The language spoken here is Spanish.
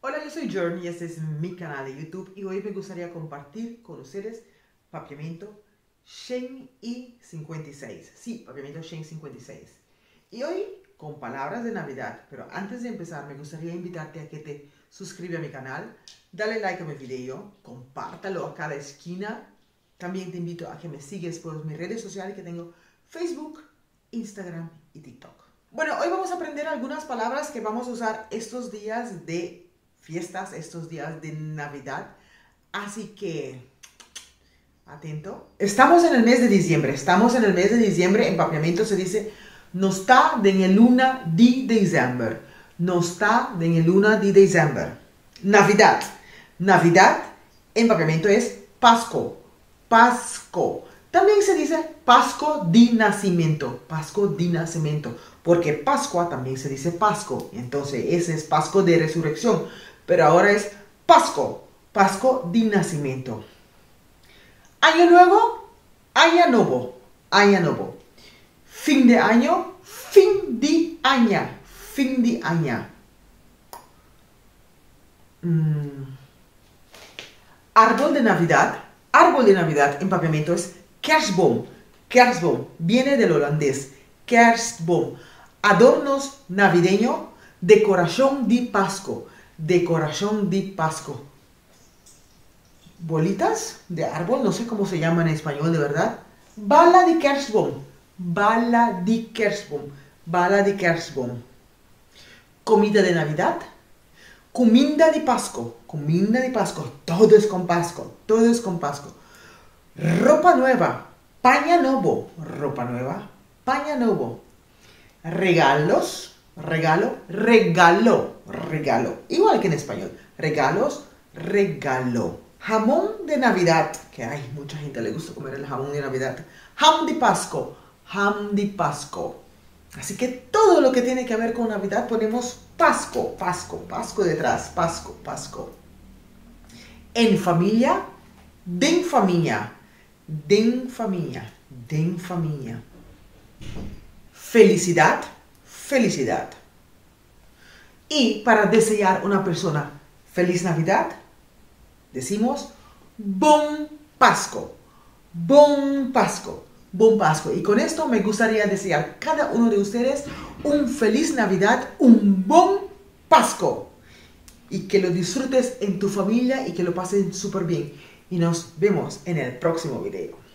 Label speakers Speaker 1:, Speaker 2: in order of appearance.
Speaker 1: Hola, yo soy Journey y este es mi canal de YouTube y hoy me gustaría compartir con ustedes papiamento Shen I56. Sí, papiamento Shen 56. Y hoy con palabras de Navidad, pero antes de empezar me gustaría invitarte a que te suscribas a mi canal, dale like a mi video, compártalo a cada esquina. También te invito a que me sigas por mis redes sociales que tengo Facebook, Instagram y TikTok. Bueno, hoy vamos a aprender algunas palabras que vamos a usar estos días de fiestas, estos días de Navidad. Así que, atento. Estamos en el mes de diciembre. En papiamento se dice, no está en el luna di diciembre. No está en el luna di diciembre. Navidad. Navidad en papiamento es Pasco. Pasco. También se dice Pasco di nacimiento. Pasco di nacimiento. Porque Pascua también se dice Pasco. Entonces ese es Pasco de resurrección. Pero ahora es Pasco. Pasco di nacimiento. Año nuevo. Año nuevo. Año nuevo. Fin de año. Fin de año. Fin de año. Árbol de Navidad. Árbol de Navidad en papiamento es kerstboom. Kerstboom viene del holandés. Kerstboom. Adornos navideños. Decoración de Pasco. Decoración de Pasco. Bolitas de árbol, no sé cómo se llama en español de verdad. Bala de kerstboom. Bala de kerstboom. Bala de kerstboom. Comida de Navidad. Comida de Pasco. Comida de Pasco. Todo es con Pasco. Todo es con Pasco. Ropa nueva. Paña nuevo. Ropa nueva. Paña nuevo. Regalos. Regalo. Regalo. Regalo. Igual que en español. Regalos. Regalo. Jamón de Navidad. Que hay mucha gente le gusta comer el jamón de Navidad. Ham de Pasco. Ham de Pasco. Así que todo lo que tiene que ver con Navidad ponemos Pasco. Pasco. Pasco detrás. Pasco. Pasco. En familia. Den familia. Den familia. Den familia. Felicidad. Felicidad. Y para desear a una persona feliz Navidad, decimos Bon Pasco. Bon Pasco. Bon Pasco. Y con esto me gustaría desear a cada uno de ustedes un feliz Navidad, un Bon Pasco. Y que lo disfrutes en tu familia y que lo pasen súper bien. Y nos vemos en el próximo video.